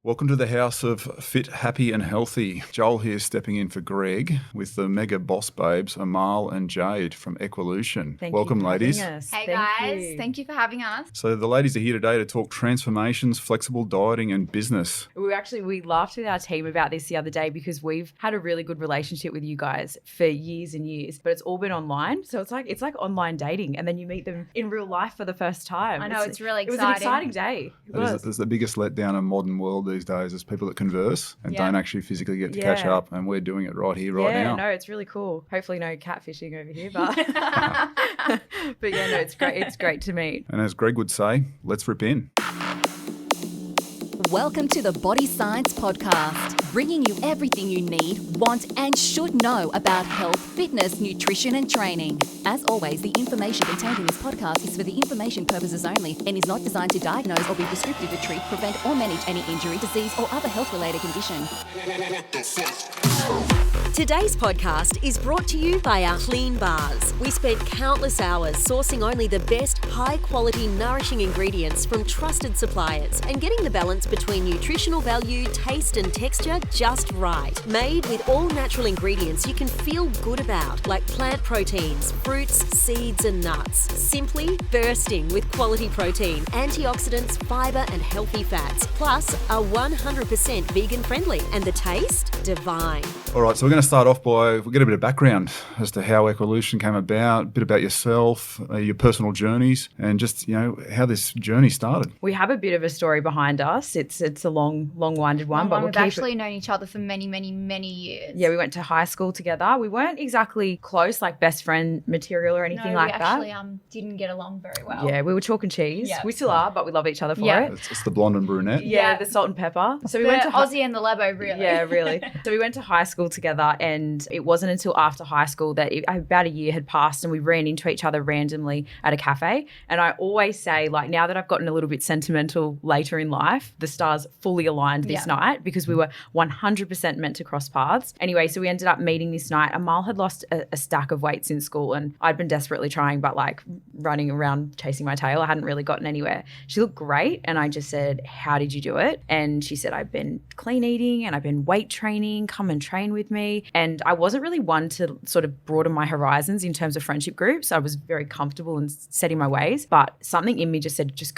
Welcome to the house of Fit, Happy and Healthy. Joel here stepping in for Greg with the mega boss babes, Amal and Jade from Equalution. Welcome, ladies. Hey guys, thank you for having us. So the ladies are here today to talk transformations, flexible dieting and business. We laughed with our team about this the other day because we've had a really good relationship with you guys for years and years, but it's all been online. So it's like online dating, and then you meet them in real life for the first time. I know, it's really exciting. It was an exciting day. It's the biggest letdown in modern world these days is people that converse and don't actually physically get to catch up, and we're doing it right here, right now. Yeah, no, it's really cool. Hopefully no catfishing over here, but but yeah, no, it's great. It's great to meet. And as Greg would say, let's rip in. Welcome to the Body Science Podcast, bringing you everything you need, want and should know about health, fitness, nutrition and training. As always, the information contained in this podcast is for the information purposes only and is not designed to diagnose or be prescriptive to treat, prevent or manage any injury, disease or other health-related condition. Today's podcast is brought to you by our Clean Bars. We spent countless hours sourcing only the best, high-quality, nourishing ingredients from trusted suppliers and getting the balance between nutritional value, taste and texture just right. Made with all natural ingredients you can feel good about, like plant proteins, fruits, seeds and nuts. Simply bursting with quality protein, antioxidants, fibre and healthy fats. Plus, are 100% vegan-friendly and the taste? Divine. All right, so we're going to start off by, we'll get a bit of background as to how Equalution came about, a bit about yourself, your personal journeys, and just, how this journey started. We have a bit of a story behind us. It's a long-winded one, but we've actually known each other for many, many, many years. Yeah, we went to high school together. We weren't exactly close, like best friend material or anything like that. We actually didn't get along very well. Yeah, we were chalk and cheese. Yeah. We still are, but we love each other for it. It's the blonde and brunette. Yeah, the salt and pepper. So we The went to Aussie and the Lebo, really. Yeah, really. So we went to high school together, and it wasn't until after high school that about a year had passed and we ran into each other randomly at a cafe. And I always say, like, now that I've gotten a little bit sentimental later in life, the stars fully aligned this night because we were 100% meant to cross paths. Anyway, so we ended up meeting this night. Amal had lost a stack of weight since school, and I'd been desperately trying, but like running around chasing my tail. I hadn't really gotten anywhere. She looked great, and I just said, how did you do it? And she said, I've been clean eating and I've been weight training, come and train with me. And I wasn't really one to sort of broaden my horizons in terms of friendship groups. I was very comfortable in setting my ways, but something in me just said, just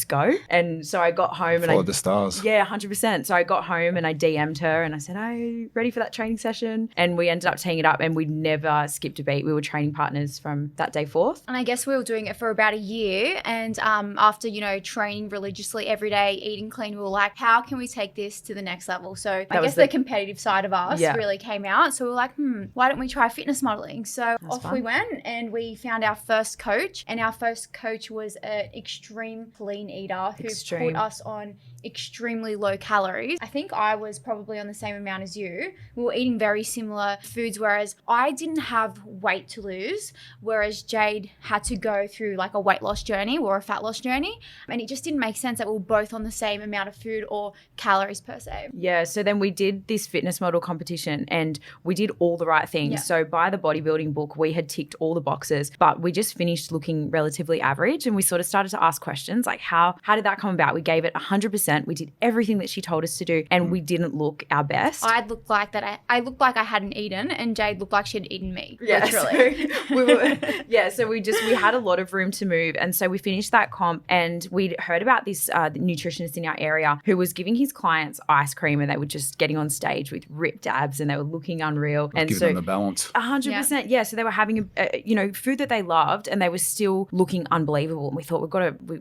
go. And so I got home and Followed the stars. Yeah, 100%. So I got home and I DM'd her and I said, are you ready for that training session? And we ended up teeing it up, and we never skipped a beat. We were training partners from that day forth. And I guess we were doing it for about a year. And after, training religiously every day, eating clean, we were like, how can we take this to the next level? So I guess the competitive side of us really came out. So we were like, why don't we try fitness modeling? So we went, and we found our first coach. And our first coach was an extreme clean eater who put us on extremely low calories. I think I was probably on the same amount as you. We were eating very similar foods, whereas I didn't have weight to lose, whereas Jade had to go through like a weight loss journey or a fat loss journey. And it just didn't make sense that we were both on the same amount of food or calories per se. Yeah, so then we did this fitness model competition, and we did all the right things. Yeah. So by the bodybuilding book, we had ticked all the boxes, but we just finished looking relatively average, and we sort of started to ask questions like, how did that come about? We gave it 100%. We did everything that she told us to do, and we didn't look our best. I looked like that. I looked like I hadn't eaten, and Jade looked like she'd eaten me. Yeah, literally. So we had a lot of room to move, and so we finished that comp, and we'd heard about this nutritionist in our area who was giving his clients ice cream, and they were just getting on stage with ripped abs, and they were looking unreal. And giving them the balance. 100%. Yeah. So they were having food that they loved, and they were still looking unbelievable. And we thought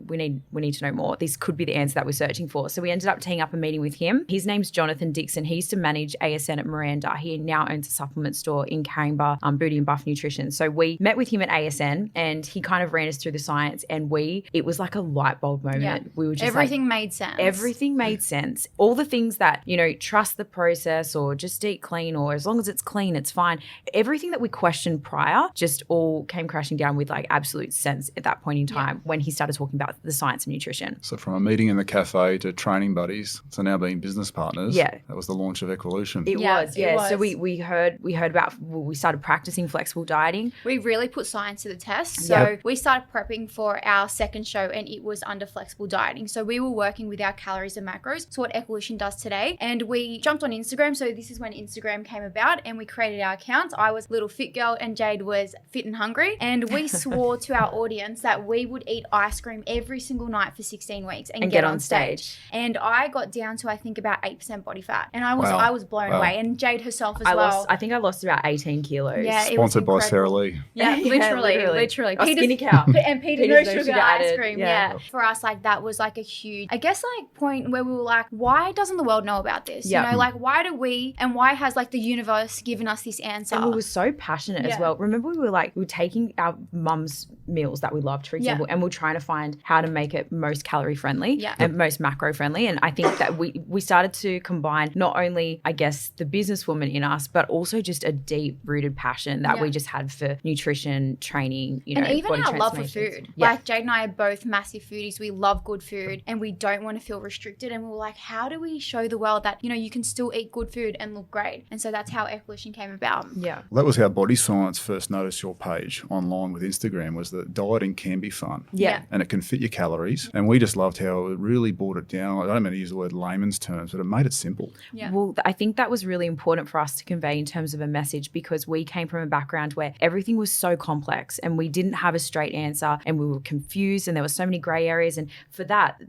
we need to know more. This could be the answer that we're searching for. So we ended up teeing up a meeting with him. His name's Jonathan Dixon. He used to manage ASN at Miranda. He now owns a supplement store in Caringbah, Booty and Buff Nutrition. So we met with him at ASN, and he kind of ran us through the science, and it was like a light bulb moment. Yeah. We were just everything made sense. Everything made sense. All the things that, trust the process or just eat clean, or as long as it's clean, it's fine. Everything that we questioned prior just all came crashing down with like absolute sense at that point in time when he started talking about the science of nutrition. So from a meeting in the cafe into training buddies, so now being business partners. Yeah. That was the launch of Equalution. It was. So we heard about, we started practicing flexible dieting. We really put science to the test. So we started prepping for our second show, and it was under flexible dieting. So we were working with our calories and macros. So what Equalution does today. And we jumped on Instagram. So this is when Instagram came about, and we created our accounts. I was little fit girl and Jade was fit and hungry. And we swore to our audience that we would eat ice cream every single night for 16 weeks and get on stage. And I got down to, I think, about 8% body fat. And I was blown away. And Jade herself as well. I think I lost about 18 kilos. Yeah, Sponsored by Sarah Lee. Yeah, literally. A skinny cow. And Peter's no sugar ice cream. Yeah. For us, like, that was like a huge, I guess, like, point where we were like, why doesn't the world know about this? You know, like, why do we, and why has, like, the universe given us this answer? And we were so passionate as well. Remember, we were taking our mum's meals that we loved, for example, and we're trying to find how to make it most calorie friendly and most macro friendly. And I think that we started to combine not only, I guess, the businesswoman in us, but also just a deep rooted passion that we just had for nutrition, training, you know, and even body our love for transformations. food. Like, Jade and I are both massive foodies. We love good food and we don't want to feel restricted. And we were like, how do we show the world that, you know, you can still eat good food and look great? And so that's how Equalution came about. Yeah. Well, that was how Body Science first noticed your page online with Instagram, was that dieting can be fun. Yeah. And it can fit your calories. And we just loved how it really brought it down. I don't mean to use the word layman's terms, but it made it simple. Yeah. Well, I think that was really important for us to convey in terms of a message, because we came from a background where everything was so complex and we didn't have a straight answer and we were confused and there were so many gray areas. And for that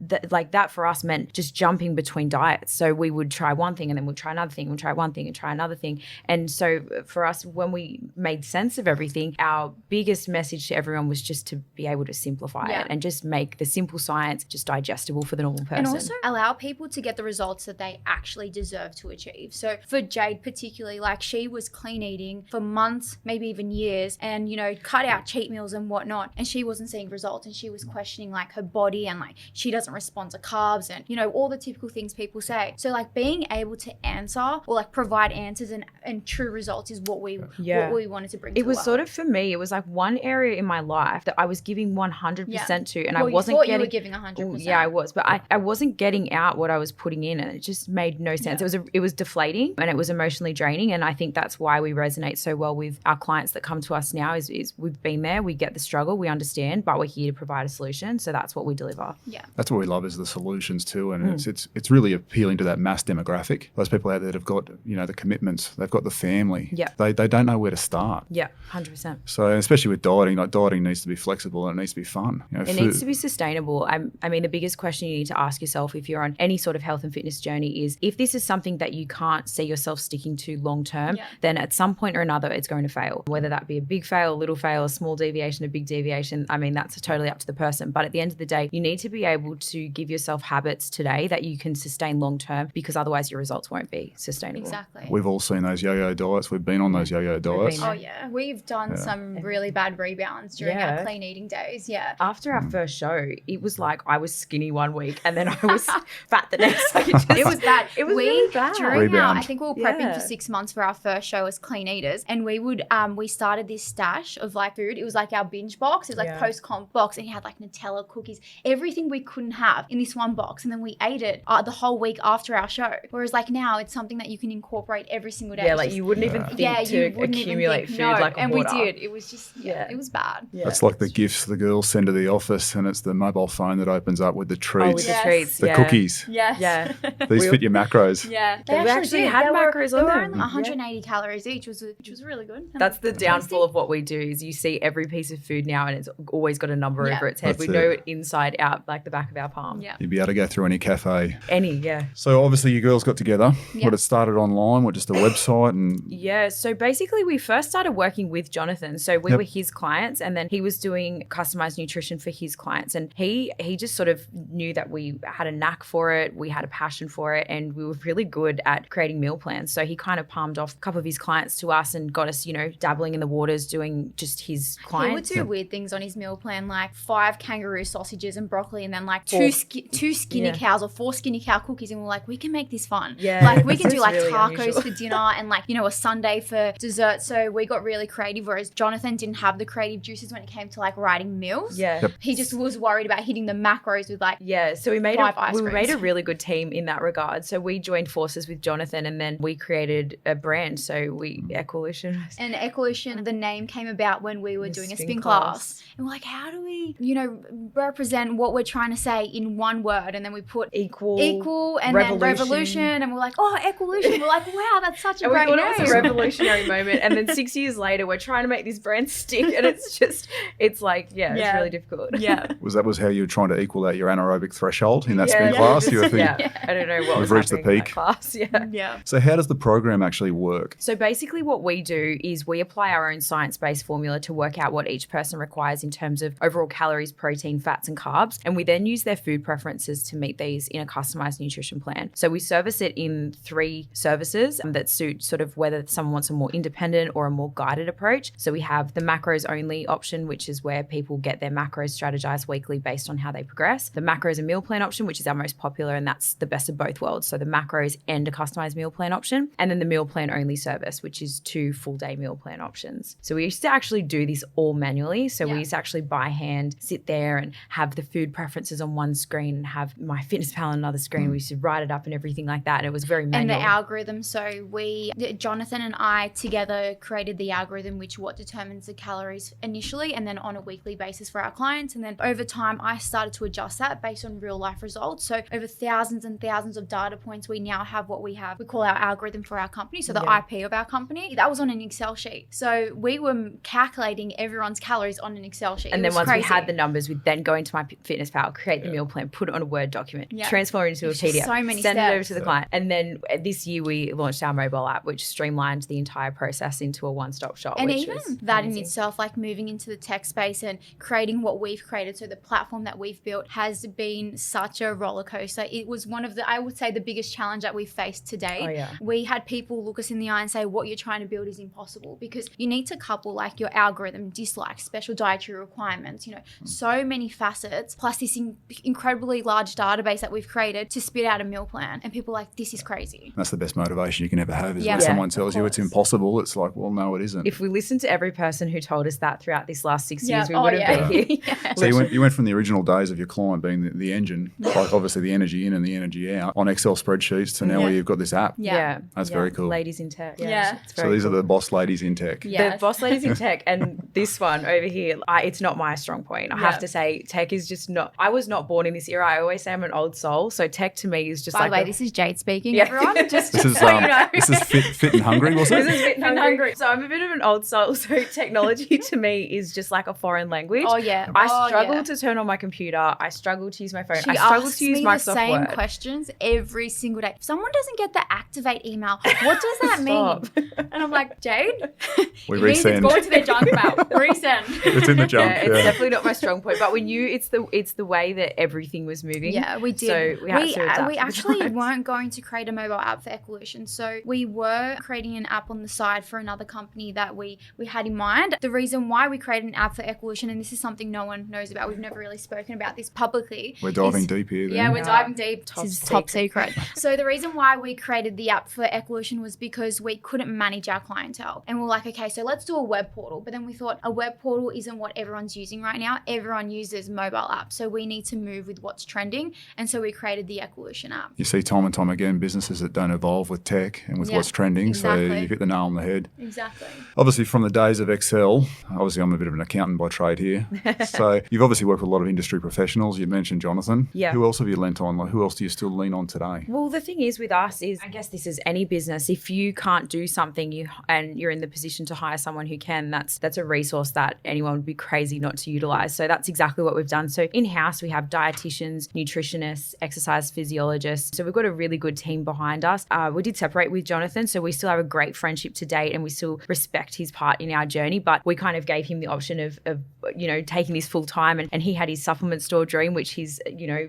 for us meant just jumping between diets. So we would try one thing and then we'd try another thing, we'd try one thing and try another thing. And so for us, when we made sense of everything, our biggest message to everyone was just to be able to simplify it and just make the simple science just digestible for the normal person. And also allow people to get the results that they actually deserve to achieve. So for Jade particularly, like, she was clean eating for months, maybe even years, and, you know, cut out cheat meals and whatnot, and she wasn't seeing results, and she was questioning, like, her body, and, like, she doesn't respond to carbs and, you know, all the typical things people say. So, like, being able to answer or, like, provide answers and true results is what we wanted to bring to it was the world. sort of, for me, it was like one area in my life that I was giving 100% to, and I wasn't you getting. You were giving 100%. Yeah, I was, but I wasn't getting out what I was putting in, and it just made no sense. It was deflating and it was emotionally draining, and I think that's why we resonate so well with our clients that come to us now. Is we've been there, we get the struggle, we understand, but we're here to provide a solution. So that's what we deliver. Yeah, that's what we love, is the solutions too, and it's really appealing to that mass demographic. Those people out there that have got, you know, the commitments, they've got the family. Yeah, they don't know where to start. Yeah, 100%. So especially with dieting, like, dieting needs to be flexible and it needs to be fun. You know, it needs to be sustainable. I mean, the biggest question you need to ask yourself if you're on any sort of health and fitness journey is, if this is something that you can't see yourself sticking to long term, then at some point or another it's going to fail. Whether that be a big fail, a little fail, a small deviation, a big deviation, I mean, that's totally up to the person. But at the end of the day, you need to be able to give yourself habits today that you can sustain long term, because otherwise your results won't be sustainable. Exactly. We've all seen those yo-yo diets. We've been on those yo-yo diets. Oh yeah, we've done some really bad rebounds during our clean eating days. Yeah. After our first show, it was like I was skinny one week and then I was fat the next. Like, it was bad. It was really bad. During I think we were prepping for 6 months for our first show as clean eaters, and we would we started this stash of, like, food. It was like our binge box. It was like post-comp box, and it had, like, Nutella, cookies, everything we couldn't have in this one box, and then we ate it the whole week after our show. Whereas, like, now it's something that you can incorporate every single day. Yeah, like, you wouldn't even think to accumulate food like and water. we did. It was just it was bad. Yeah. That's like the gifts the girls send to the office, and it's the mobile phone that opens up with the treats. Oh, with the treats, the cookies. Yes. Yeah. These fit your macros. Yeah. They actually had macros on them. They were only 180 calories each, which was really good. That's the downfall of what we do, is you see every piece of food now and it's always got a number over its head. We know it inside out, like the back of our palm. Yeah. You'd be able to go through any cafe. So obviously you girls got together. What, it started online? What, just a website? And yeah. So basically we first started working with Jonathan. So we were his clients, and then he was doing customized nutrition for his clients. And he just sort of knew that we had a knack for it. We had a passion for it, and we were really good at creating meal plans. So he kind of palmed off a couple of his clients to us and got us, you know, dabbling in the waters, doing just his clients. He would do weird things on his meal plan, like 5 kangaroo sausages and broccoli, and then like two skinny cows or 4 skinny cow cookies. And we're like, we can make this fun. Yeah. Like, we can do like really tacos unusual. for dinner and, like, you know, a sundae for dessert. So we got really creative, whereas Jonathan didn't have the creative juices when it came to, like, writing meals. Yeah. He just was worried about hitting the macros with, like, so we made ice creams. made a really good team in that regard. So we joined forces with Jonathan, and then we created a brand. So we Equalution. And Equalution, the name came about when we were doing a spin class. And we're like, how do we, represent what we're trying to say in one word? And then we put equal and then revolution. And we're like, oh, Equalution. We're like, wow, that's such a great name. It was a revolutionary moment. And then 6 years later, we're trying to make this brand stick. And it's really difficult. Yeah. That was how you were trying to equal out your anaerobic threshold in that spin class? You were thinking, I don't know what we've reached the peak. Class. Yeah. So how does the program actually work? So basically what we do is we apply our own science-based formula to work out what each person requires in terms of overall calories, protein, fats and carbs. And we then use their food preferences to meet these in a customized nutrition plan. So we service it in 3 services that suit sort of whether someone wants a more independent or a more guided approach. So we have the macros only option, which is where people get their macros strategized weekly based on how they progress. The macros and meal plan option, which is our most popular, and that's the best of both worlds. So the macros and a customized meal plan option. And then the meal plan only service, which is 2 full day meal plan options. So we used to actually do this all manually. So we used to actually by hand sit there and have the food preferences on one screen and have my fitness pal on another screen. We used to write it up and everything like that. And it was very manual. And the algorithm. So Jonathan and I together created the algorithm, which what determines the calories initially and then on a weekly basis for our clients. And then over time, I started to adjust that based on real life results. So over thousands and thousands of data points, we now have what we call our algorithm for our company. So the IP of our company, that was on an Excel sheet. So we were calculating everyone's calories on an Excel sheet. And then once we had the numbers, we'd then go into my fitness pal, create the meal plan, put it on a Word document, transform it into a PDF, send it over to the client. And then this year we launched our mobile app, which streamlined the entire process into a one-stop shop. And even that in itself, like moving into the tech space and creating what we've created, so the platform that we've built has been such a roller coaster. It was one of the, I would say, the biggest challenge that we've faced to date. We had people look us in the eye and say, what you're trying to build is impossible, because you need to couple like your algorithm, dislikes, special dietary requirements, so many facets, plus this incredibly large database that we've created to spit out a meal plan. And people are like, this is crazy. That's the best motivation you can ever have, is when someone tells you it's impossible. It's like, well, no, it isn't. If we listened to every person who told us that throughout this last 6 years, we wouldn't be here. So you went from the original days of your client being the engine, like obviously the energy in and the energy out, on Excel spreadsheets to now where you've got this app. That's very cool. Ladies in tech. So these are the boss ladies in tech. The boss ladies in tech. And this one over here, it's not my strong point. I have to say, tech is just not, I was not born in this era. I always say I'm an old soul. So tech to me is just By the way, this is Jade speaking, everyone. Just this is fit and hungry, wasn't it? This is fit and hungry. So I'm a bit of an old soul. So technology to me is just like a foreign language. I struggle to turn on my computer. I struggle to use my phone. I struggle to use Microsoft Word. She asks me the same questions every single day. If someone doesn't get the activate email, what does that mean? And I'm like, Jade, we it resend. Means it's going to their junk mail. Resend. It's in the junk. It's definitely not my strong point. But we knew it's the way that everything was moving. Yeah, we did. So we had to adapt. We actually weren't going to create a mobile app for Equalution. So we were creating an app on the side for another company that we had in mind. The reason why we created an app for Equalution, and this is something no one knows about, we've never really spoken about this publicly. We're diving deep here. Then. Yeah, we're diving deep. This is top secret. So the reason why we created the app for Equalution was because we couldn't manage our clientele. And we're like, okay, so let's do a web portal. But then we thought a web portal isn't what everyone's using right now. Everyone uses mobile apps. So we need to move with what's trending. And so we created the Equalution app. You see time and time again businesses that don't evolve with tech and with what's trending. Exactly. So you've hit the nail on the head. Exactly. Obviously from the days of Excel, obviously I'm a bit of an accountant by trade here. So you've obviously worked with a lot of industry professionals. You mentioned Jonathan. Yeah. Who else have you lent on? Like, who else do you still lean on today? Well, the thing is with us is, I guess this is any business. If you can't do something and you're in the position to hire someone who can, that's a resource that anyone would be crazy not to utilize. So that's exactly what we've done. So in-house, we have dietitians, nutritionists, exercise physiologists. So we've got a really good team behind us. We did separate with Jonathan, so we still have a great friendship to date and we still respect his part in our journey, but we kind of gave him the option of taking this full time, and he had his supplement store dream, which he's,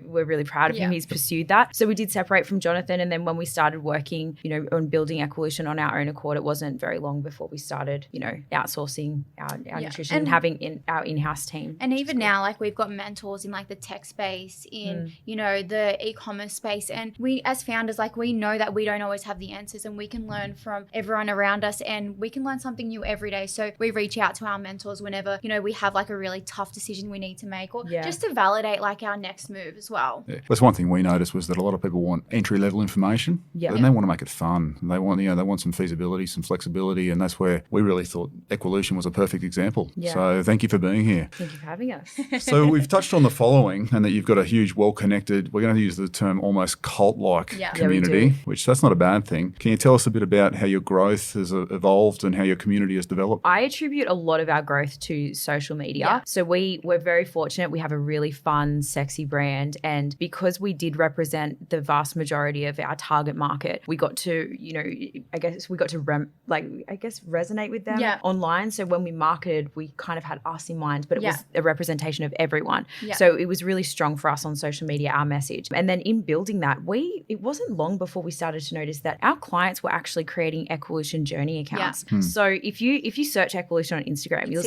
we're really proud of him. He's pursued that. So we did separate from Jonathan, and then when we started working, on building Equalution on our own accord, it wasn't very long before we started, outsourcing our nutrition and having our in-house team. And even now, like we've got mentors in like the tech space, in, the e-commerce space. And we as founders, like we know that we don't always have the answers, and we can learn from everyone around us, and we can learn something new every day. So we reach out to our mentors whenever, we have like a really tough decision we need to make, or just to validate like our next move as well. well. Yeah. That's one thing we noticed was that a lot of people want entry-level information, and they want to make it fun. And they want some feasibility, some flexibility, and that's where we really thought Equalution was a perfect example. Yeah. So thank you for being here. Thank you for having us. So we've touched on the following, and that you've got a huge, well-connected, we're going to use the term almost cult-like community, which that's not a bad thing. Can you tell us a bit about how your growth has evolved and how your community has developed? I attribute a lot of our growth to social media. Yeah. So we're very fortunate. We have a really fun, sexy brand. And because we did represent the vast majority of our target market, we got to, resonate with them online. So when we marketed, we kind of had us in mind, but it was a representation of everyone. Yeah. So it was really strong for us on social media, our message. And then in building that, it wasn't long before we started to notice that our clients were actually creating Equalution journey accounts. Yeah. So if you search Equalution on Instagram, you'll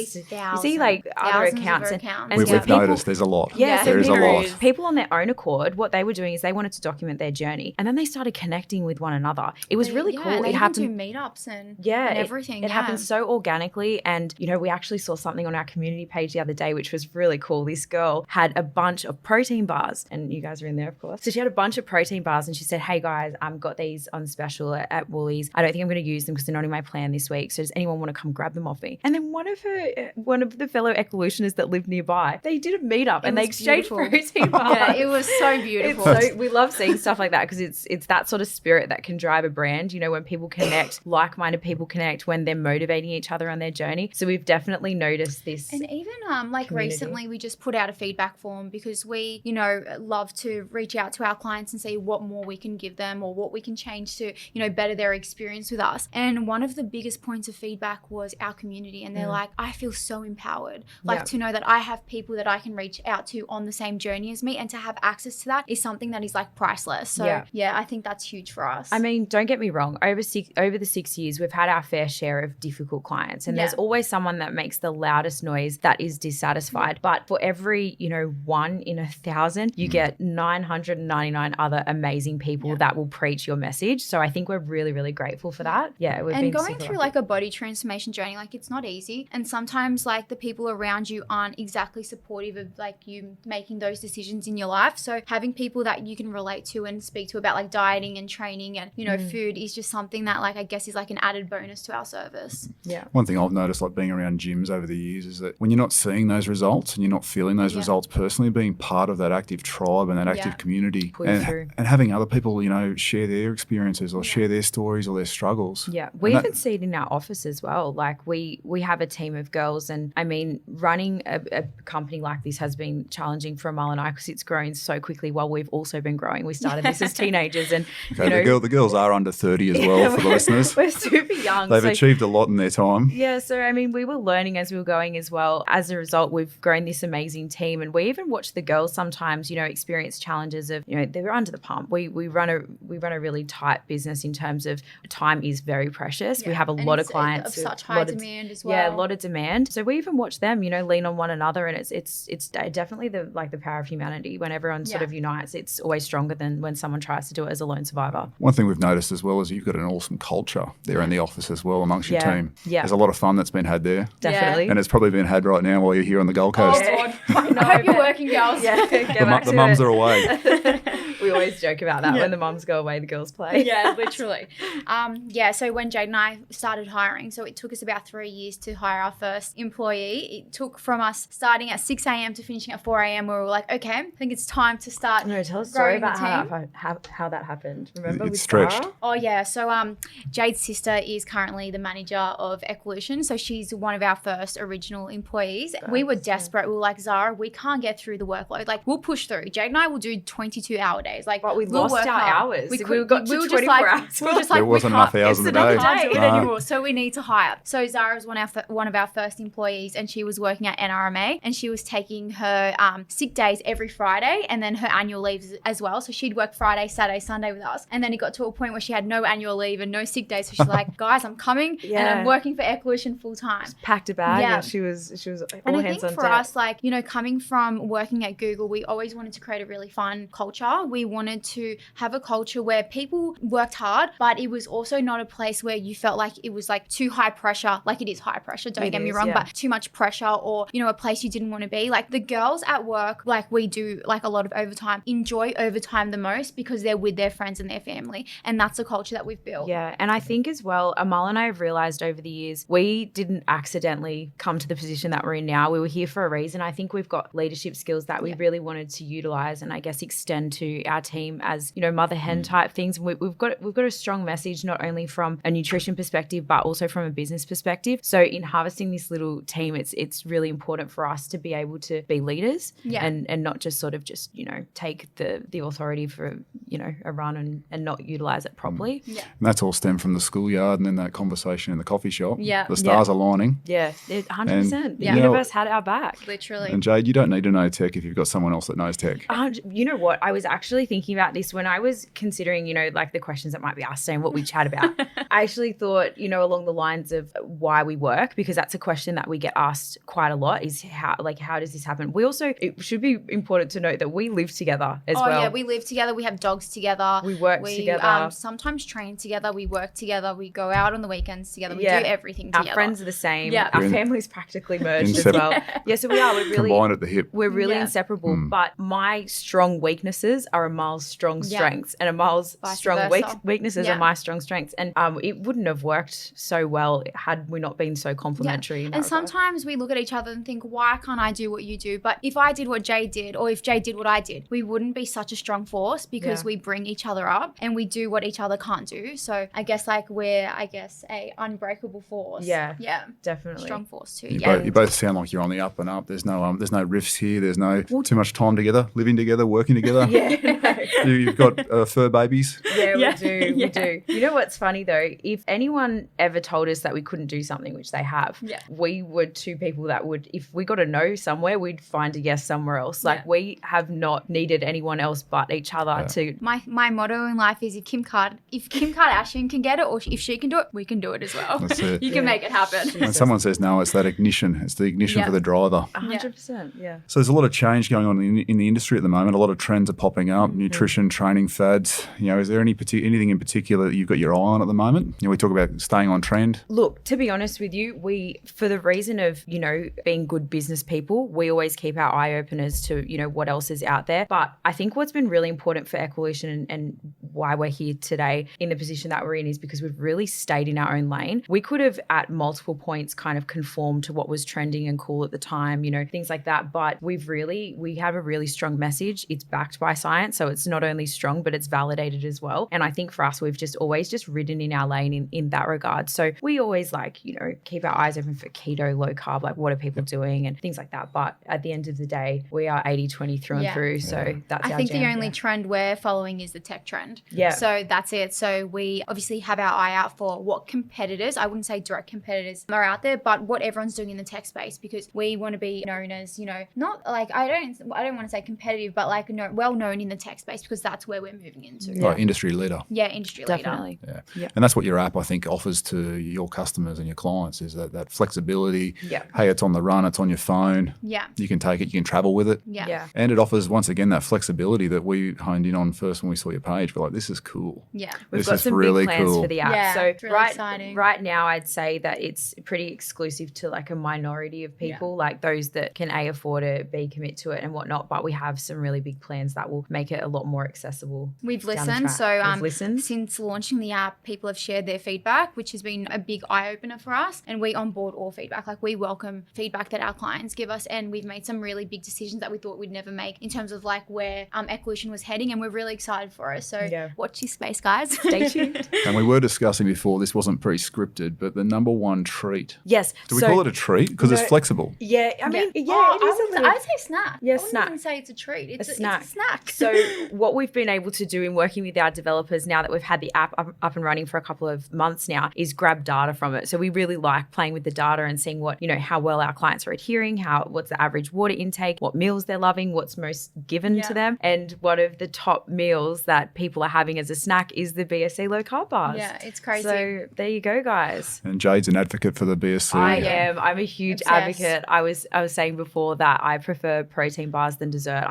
see like other accounts. And we've noticed there's a lot. Yeah, there is a lot. People on their own accord, what they were doing is they wanted to document their journey, and then they started connecting with one another. It was really cool. And they happened do meetups and everything. It happened so organically, and we actually saw something on our community page the other day, which was really cool. This girl had a bunch of protein bars, and you guys are in there, of course. So she had a bunch of protein bars, and she said, "Hey guys, I've got these on special at Woolies. I don't think I'm going to use them because they're not in my plan this week. So does anyone want to come grab them off me?" And then one of the fellow Equalutionists that lived nearby, they did a meetup and they exchanged protein bars. Yeah, it was so beautiful. We love seeing stuff like that because it's that sort of spirit that can drive a brand. When people connect, like-minded people connect, when they're motivating each other on their journey. So we've definitely noticed this. And even recently, we just put out a feedback form because we, love to reach out to our clients and see what more we can give them or what we can change to, better their experience with us. And one of the biggest points of feedback was our community. And they're like, I feel so empowered. To know that I have people that I can reach out to on the same journey as me, and to have access to that is something that is priceless. So I think that's huge for us. I mean, don't get me wrong. Over the 6 years, we've had our fair share of difficult clients, and there's always someone that makes the loudest noise that is dissatisfied. But for every, 1 in 1,000, you get 999 other amazing people that will preach your message. So I think we're really, really grateful for that. Yeah, and going through a body transformation journey, it's not easy, and sometimes the people around you aren't exactly supportive of you making those decisions in your life. So having people that you can relate to and speak to about dieting and training and food is just something that I guess is an added bonus to our service. Yeah. One thing I've noticed being around gyms over the years is that when you're not seeing those results and you're not feeling those results personally, being part of that active tribe and that active community and having other people share their experiences or share their stories or their struggles. Yeah, we even see it in our office as well. We have a team of girls, and I mean, running a company like this has been challenging for Amal and I because it's grown so quickly while we've also been growing. We started this as teenagers, and the girls are under 30 as well for the listeners. We're super young. They've achieved a lot in their time. Yeah, so I mean, we were learning as we were going as well. As a result, we've grown this amazing team, and we even watch the girls sometimes, experience challenges of, they're under the pump. We run a really tight business in terms of time is very precious. We have a lot of clients of such high demand as well. Yeah, a lot of demand. So we even watch them, lean on one another, and it's definitely the power of humanity. When everyone sort of unites, it's always stronger than when someone tries to do it as a lone survivor. One thing we've noticed as well is you've got an awesome culture there in the office as well amongst your team. Yeah. There's a lot of fun that's been had there. Definitely. And it's probably been had right now while you're here on the Gold Coast. Oh, God. I hope you're working, girls. Yeah, the mums are away. We always joke about that. When the mums go away, the girls play. Yeah, literally. So when Jade and I started hiring, so it took us about 3 years to hire our first employee. It took from us starting at 6 a.m. to finishing at 4 a.m. where we were like, okay, I think it's time to start. No, tell us a story about how that happened. Remember it's with stretched. Sarah? Oh, yeah. So Jade's sister is currently the manager of Equalution. So she's one of our first original employees. We were desperate. We were like, Zara, we can't get through the workload. We'll push through. Jade and I will do 22-hour days. But we lost our hours. We got to 24 hours. We were just there wasn't enough hours in the day. We can't do it anymore. So we need to hire. So Zara was one of our first employees, and she was working at NRMA, and she was taking her sick days every Friday and then her annual leave as well. So she'd work Friday, Saturday, Sunday with us. And then it got to a point where she had no annual leave and no sick days. So she's like, guys, I'm coming and I'm working for Equalution full time. Just packed a bag and she was all hands on deck. For us, coming from working at Google, we always wanted to create a really fun culture. We we wanted to have a culture where people worked hard, but it was also not a place where you felt like it was like too high pressure. Like, it is high pressure, don't get me wrong, but too much pressure, or, you know, a place you didn't want to be. Like, the girls at work, like we do like a lot of overtime, enjoy overtime the most because they're with their friends and their family. And that's a culture that we've built. Yeah. And I think as well, Amal and I have realized over the years, we didn't accidentally come to the position that we're in now. We were here for a reason. I think we've got leadership skills that we really wanted to utilize and I guess extend to our team as, you know, mother hen type things. We've got a strong message, not only from a nutrition perspective, but also from a business perspective. So in harvesting this little team, it's really important for us to be able to be leaders and not just sort of just, you know, take the authority for, you know, a run and not utilize it properly. And that's all stemmed from the schoolyard and then that conversation in the coffee shop. The stars aligning. 100%. The universe had our back. Literally. And Jade, you don't need to know tech if you've got someone else that knows tech. You know what? I was actually thinking about this when I was considering, you know, like the questions that might be asked and what we chat about. I actually thought, you know, along the lines of why we work, because that's a question that we get asked quite a lot, is how does this happen? We also, it should be important to note that we live together as well. Oh yeah, we live together. We have dogs together. We work together. Sometimes train together. We work together. We go out on the weekends together. We do everything together. Our friends are the same. Yeah. Our family's practically merged as well. Yeah, so we are. We're really combined at the hip. We're really inseparable. But my strong weaknesses are Amal's strong strengths, and Amal's strong weaknesses are my strong strengths. And it wouldn't have worked so well had we not been so complementary. And sometimes we look at each other and think, why can't I do what you do? But if I did what Jade did, or if Jade did what I did, we wouldn't be such a strong force because we bring each other up and we do what each other can't do. So I guess like we're, a unbreakable force. Yeah, definitely. Strong force too. You both sound like you're on the up and up. There's no rifts here. There's no too much time together, living together, working together. You've got fur babies. Yeah, we do. We do. You know what's funny though? If anyone ever told us that we couldn't do something, which they have, we were two people that would, if we got a no somewhere, we'd find a yes somewhere else. Like we have not needed anyone else but each other to. My motto in life is if Kim Kardashian can get it, or if she can do it, we can do it as well. That's it. You can make it happen. When someone says no, it's that ignition. It's the ignition for the driver. 100%. Yeah. So there's a lot of change going on in the industry at the moment. A lot of trends are popping up. Nutrition, training, fads. You know, is there anything in particular that you've got your eye on at the moment? You know, we talk about staying on trend. Look, to be honest with you, we, for the reason of, you know, being good business people, we always keep our eye open as to, you know, what else is out there. But I think what's been really important for Equalution and why we're here today in the position that we're in is because we've really stayed in our own lane. We could have at multiple points kind of conformed to what was trending and cool at the time, you know, things like that. But we have a really strong message. It's backed by science. So it's not only strong, but it's validated as well. And I think for us, we've just always ridden in our lane in that regard. So we always keep our eyes open for keto, low carb, like what are people doing and things like that. But at the end of the day, we are 80-20 through and through. So that's our I think jam. the only trend we're following is the tech trend. Yeah. So that's it. So we obviously have our eye out for what competitors, I wouldn't say direct competitors, are out there, but what everyone's doing in the tech space, because we want to be known as, you know, not like, I don't want to say competitive, but like well known in the tech space, because that's where we're moving into. Like industry leader. Yeah, industry leader. Definitely. Yeah. And that's what your app, I think, offers to your customers and your clients is that flexibility. Yeah. Hey, it's on the run, it's on your phone. Yeah. You can take it, you can travel with it. Yeah. And it offers, once again, that flexibility that we honed in on first when we saw your page. We're like, this is cool. Yeah. We've got some big plans for the app. Yeah, so it's really exciting. Right now, I'd say that it's pretty exclusive to like a minority of people, like those that can A, afford it, B, commit to it and whatnot. But we have some really big plans that will make it a lot more accessible. We've listened. Since launching the app, people have shared their feedback, which has been a big eye-opener for us. And we onboard all feedback. Like we welcome feedback that our clients give us. And we've made some really big decisions that we thought we'd never make in terms of like where Equalution was heading. And we're really excited for it. So watch this space, guys. Stay tuned. And we were discussing before, this wasn't pre-scripted, but the number one treat. Yes. Do we call it a treat? Because it's flexible. Yeah. I mean, it is a little. I'd say snack. Yeah, I snack. wouldn't even say it's a treat. It's a snack. So what we've been able to do in working with our developers now that we've had the app up and running for a couple of months now is grab data from it. So we really like playing with the data and seeing what, you know, how well our clients are adhering, what's the average water intake, what meals they're loving, what's most given to them. And one of the top meals that people are having as a snack is the BSC low carb bars. Yeah, it's crazy. So there you go, guys. And Jade's an advocate for the BSC. I am. I'm a huge advocate. I was saying before that I prefer protein bars than dessert.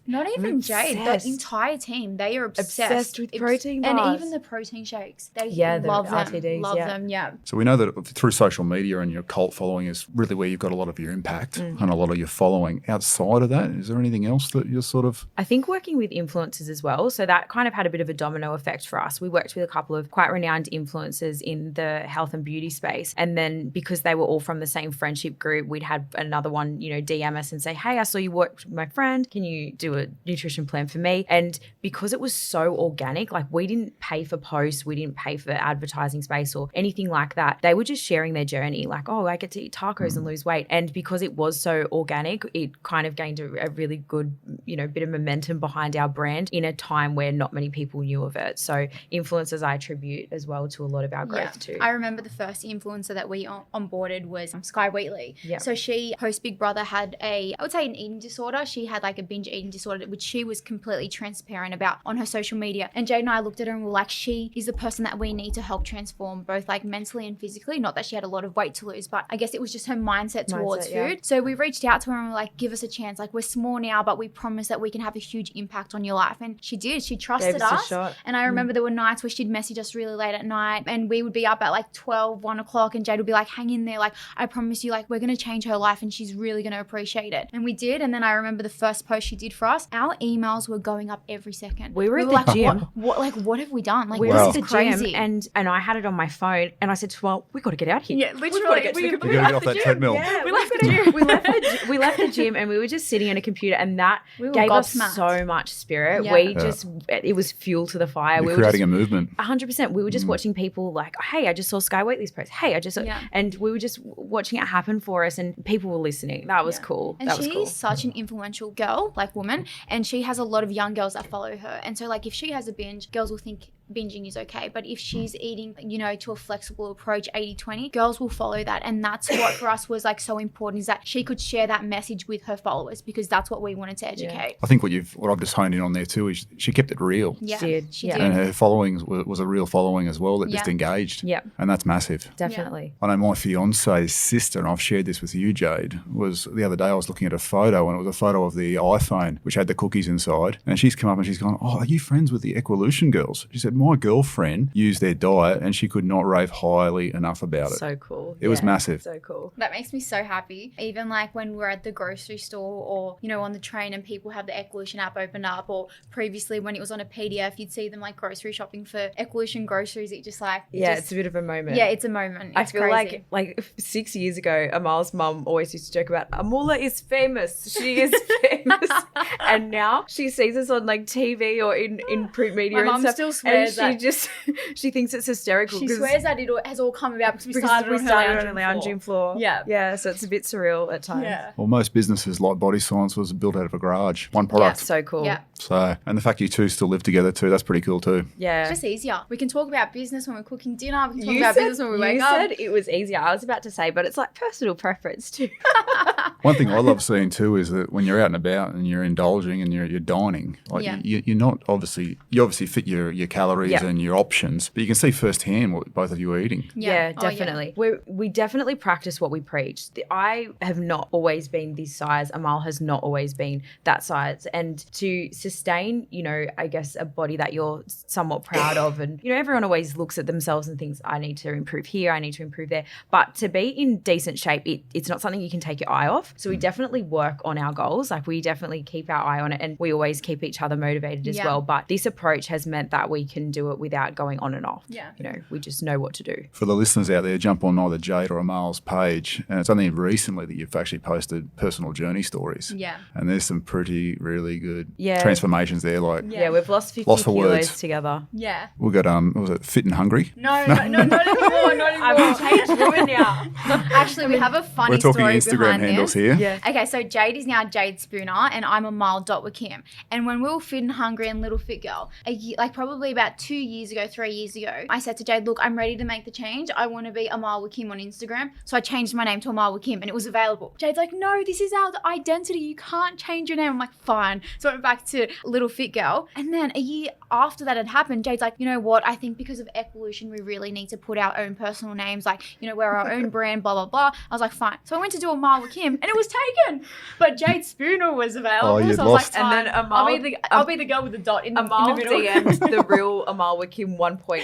Not even Jade. entire team, they are obsessed with protein bars. And even the protein shakes. They love them. RTDs, love them, yeah. So we know that through social media and your cult following is really where you've got a lot of your impact and a lot of your following. Outside of that, is there anything else that you're sort of... I think working with influencers as well. So that kind of had a bit of a domino effect for us. We worked with a couple of quite renowned influencers in the health and beauty space. And then because they were all from the same friendship group, we'd had another one, DM us and say, hey, I saw you worked with my friend. Can you do a nutrition plan for me? And because it was so organic, like we didn't pay for posts, we didn't pay for advertising space or anything like that. They were just sharing their journey, like, oh, I get to eat tacos and lose weight. And because it was so organic, it kind of gained a really good, bit of momentum behind our brand in a time where not many people knew of it. So influencers I attribute as well to a lot of our growth too. I remember the first influencer that we onboarded was Sky Wheatley. Yep. So she, post Big Brother, had I would say an eating disorder. She had like a binge eating disorder, which she was completely transparent about on her social media. And Jade and I looked at her and were like, she is the person that we need to help transform both like mentally and physically. Not that she had a lot of weight to lose, but I guess it was just her mindset towards food. So we reached out to her and we were like, give us a chance. Like, we're small now, but we promise that we can have a huge impact on your life. And she did. She trusted us. And I remember there were nights where she'd message us really late at night and we would be up at like 12, 1 o'clock and Jade would be like, hang in there. Like, I promise you, like, we're going to change her life and she's really going to appreciate it. And we did. And then I remember the first post she did for us, our emails were going up every second. We were at the gym. What have we done? Like, we were at the gym and I had it on my phone and I said to her, we got to get out here. Yeah, literally. We got to get off that treadmill. Yeah, we left the gym. We left the gym and we were just sitting at a computer and that gave us so much spirit. Yeah. It was fuel to the fire. You're creating a movement. 100%. We were just watching people like, hey, I just saw Sky Wheatley's post. Hey, I just saw, and we were just watching it happen for us and people were listening. That was cool. And that was cool. She's such an influential girl, like woman, and she has a lot of young girls that follow her. And so like if she has a binge, girls will think binging is okay. But if she's eating, to a flexible approach, 80-20, girls will follow that. And that's what for us was like so important, is that she could share that message with her followers because that's what we wanted to educate. Yeah. I think what I've just honed in on there too is she kept it real. Yeah, she did. And her following was a real following as well that just engaged. Yeah. And that's massive. Definitely. I know my fiance's sister, and I've shared this with you, Jade, was the other day I was looking at a photo and it was a photo of the iPhone which had the cookies inside. And she's come up and she's gone, oh, are you friends with the Equalution girls? She said, my girlfriend used their diet and she could not rave highly enough about it. So cool. It was massive. So cool. That makes me so happy. Even like when we're at the grocery store or, on the train and people have the Equalution app open up, or previously when it was on a PDF, you'd see them like grocery shopping for Equalution groceries. It just like... it's a bit of a moment. Yeah, it's a moment. I feel crazy. like 6 years ago, Amal's mum always used to joke about, Amula is famous. She is famous. And now she sees us on like TV or in print media My and stuff. Still swears and she thinks it's hysterical. She swears that it has all come about because we started on a lounging floor. Yeah. Yeah, so it's a bit surreal at times. Yeah. Well, most businesses like Body Science was built out of a garage. One product. Yeah, so cool. Yeah. So, and the fact you two still live together too, that's pretty cool too. Yeah. It's just easier. We can talk about business when we're cooking dinner. We can talk about business when we wake up. You said it was easier. I was about to say, but it's like personal preference too. One thing I love seeing too is that when you're out and about and you're indulging and you're dining, like you're not you obviously fit your calories and your options, but you can see firsthand what both of you are eating. Yeah, definitely. We definitely practice what we preach. I have not always been this size. Amal has not always been that size. And to sustain, I guess a body that you're somewhat proud of, and, everyone always looks at themselves and thinks, I need to improve here, I need to improve there. But to be in decent shape, it's not something you can take your eye off. So we definitely work on our goals. Like we definitely keep our eye on it and we always keep each other motivated as well. But this approach has meant that we can do it without going on and off. Yeah. We just know what to do. For the listeners out there, jump on either Jade or Amal's page. And it's only recently that you've actually posted personal journey stories. Yeah. And there's some really good transformations there. Like we've lost 50 kilos together. Yeah. We've got, was it Fit and Hungry? No, not anymore. Not anymore. I've changed women now. Actually, we have a funny story We're talking Instagram handles here. Yeah. Okay, so Jade is now Jade Spooner and I'm Amal.Wakim. And when we were Fit and Hungry and Little Fit Girl, probably about 3 years ago, I said to Jade, look, I'm ready to make the change. I want to be Amal Wakim on Instagram. So I changed my name to Amal Wakim and it was available. Jade's like, no, this is our identity. You can't change your name. I'm like, fine. So I went back to Little Fit Girl. And then a year after that had happened, Jade's like, you know what? I think because of Equalution, we really need to put our own personal names, we're our own brand, blah, blah, blah. I was like, fine. So I went to do Amal Wakim and it was taken. But Jade Spooner was available. Oh, you'd so I was lost. like, And then I'll be the girl with the dot in the Amal middle. DM'd the real Amal Wakim 1.0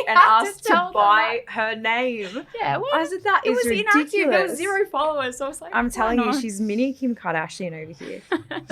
and had to asked tell to them buy her name. Yeah, what? I said, that It is was ridiculous. inactive. There was 0 followers. So I was like, I'm telling why you, not? she's mini Kim Kardashian over here.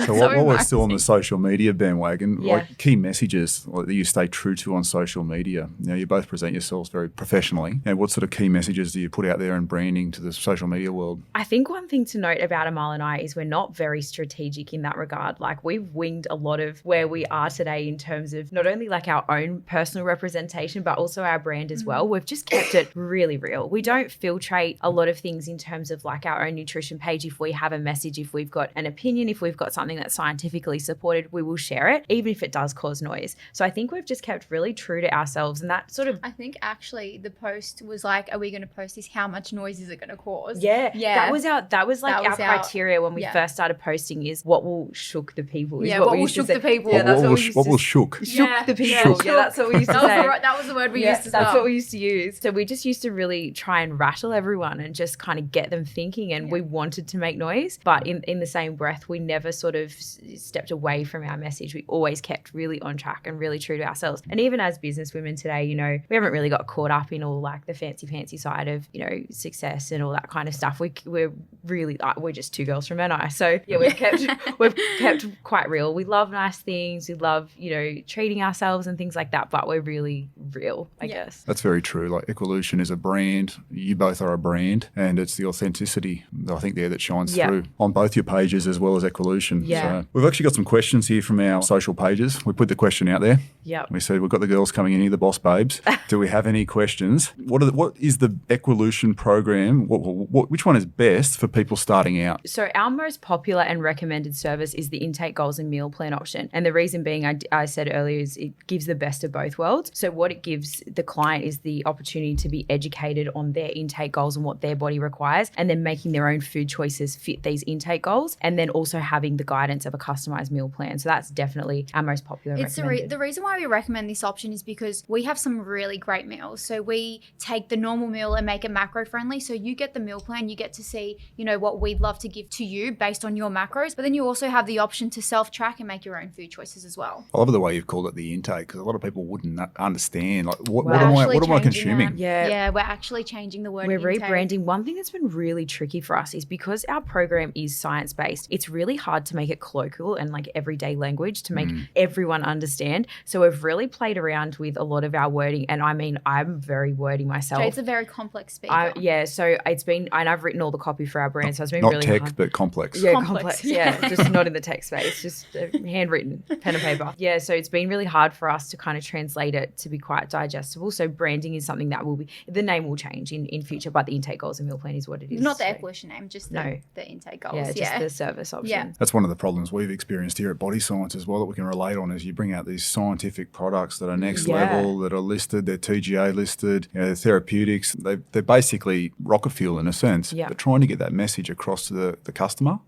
So while we're still on the social media bandwagon, Yeah. like key messages like, that you stay true to on social media. You know, you both present yourselves very professionally. And what sort of key messages do you put out there in branding to the social media world? I think one thing to note about Amal and I is we're not very strategic in that regard. Like, we've winged a lot of where we are today in terms of not only like our own personal representation, but also our brand as well. We've just kept it really real. We don't filtrate a lot of things in terms of like our own nutrition page. If we have a message, if we've got an opinion, if we've got something that's scientifically supported, we will share it, even if it does cause noise. So I think we've just kept really true to ourselves, and that sort of I think actually the post was like, are we going to post this? How much noise is it going to cause? Yeah. Yeah. That was like That was our our- criteria when we yeah. first started posting is what will shook the people. Is Yeah, what what we will used to shook say. the people. Yeah, that's what we used what to will shook? shook Yeah, the people. yeah, Yeah, shook. that's what we used to say. That was the word we Yeah, used as that's well. what we used to use. So we just used to really try and rattle everyone and just kind of get them thinking, and we wanted to make noise. But in the same breath, we never sort of stepped away from our message. We always kept really on track and really true to ourselves. And even as business women today, you know, we haven't really got caught up in all like the fancy side of, you know, success and all that kind of stuff. We're really we're just two girls from NI. So yeah, we've kept quite real. We love nice things. We love, you know, treating ourselves and things like that, but we're really real, I guess. That's very true. Like Equalution is a brand. You both are a brand, and it's the authenticity, I think, there that shines through on both your pages as well as Equalution. Yeah. So we've actually got some questions here from our social pages. We put the question out there. Yep. We said we've got the girls coming in here, the boss babes. Do we have any questions? What is the Equalution program? Which one is best for people starting out? So our most popular and recommended service is the intake goals and meal plan option. And the reason being, I said earlier, is it gives the best of both worlds. So what it gives the client is the opportunity to be educated on their intake goals and what their body requires, and then making their own food choices fit these intake goals, and then also having the guidance of a customized meal plan. So that's definitely our most popular and recommended. The reason why we recommend this option is because we have some really great meals. So we take the normal meal and make it macro friendly. So you get the meal plan, you get to see, you know, what we'd love to give to you based on your macros, but then you also have the option to self-track and make your own food choices as well. I love the way you've called it the intake, because a lot of people wouldn't understand. Like, what We're am actually I changing consuming? that. Yeah. Yeah, we're actually changing the word We're intake. rebranding. One thing that's been really tricky for us is because our program is science-based, it's really hard to make it colloquial and like everyday language to make everyone understand. So we've really played around with a lot of our wording. And I mean, I'm very wordy myself. Jade's a very complex speaker. So it's been, and I've written all the copy for our brand. So it's been Not really tech, hard. but complex. Yeah, Complex, complex. Yeah, just not in the tech space, just handwritten, pen and paper. Yeah, so it's been really hard for us to kind of translate it to be quite digestible. So branding is something that will be, the name will change in future, but the intake goals and meal plan is what it is. Not the So, Equalution name, just the intake goals. yeah, just the service option. Yeah. That's one of the problems we've experienced here at Body Science as well that we can relate on, is you bring out these scientific products that are next level, that are listed, they're TGA listed, you know, they're therapeutics. They're basically rocket fuel in a sense, but trying to get that message across to the customer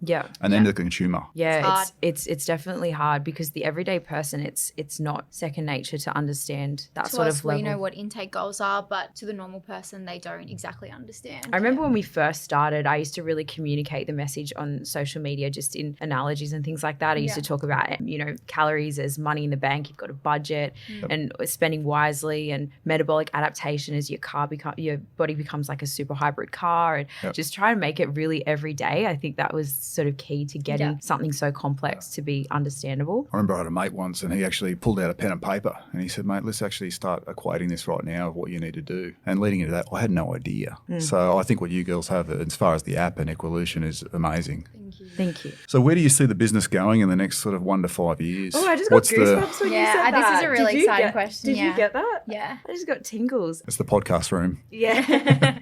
and then to the consumer. Yeah, it's definitely hard because the everyday person, it's not second nature to understand that sort of level. We know what intake goals are, but to the normal person, they don't exactly understand. I remember when we first started, I used to really communicate the message on social media just in analogies and things like that. I used to talk about, you know, calories as money in the bank. You've got a budget and spending wisely, and metabolic adaptation as your body becomes like a super hybrid car, and just try and make it really every day. I think that was sort of key to getting something so complex to be understandable. I remember I had a mate once and he actually pulled out a pen and paper and he said, mate, let's actually start equating this right now of what you need to do. And leading into that, I had no idea. So I think what you girls have as far as the app and Equalution is amazing. Thank you. So where do you see the business going in the next sort of 1 to 5 years? Oh, I just got goosebumps when you said that. This is a really exciting question. Did you get that? Yeah. I just got tingles. It's the podcast room. Yeah.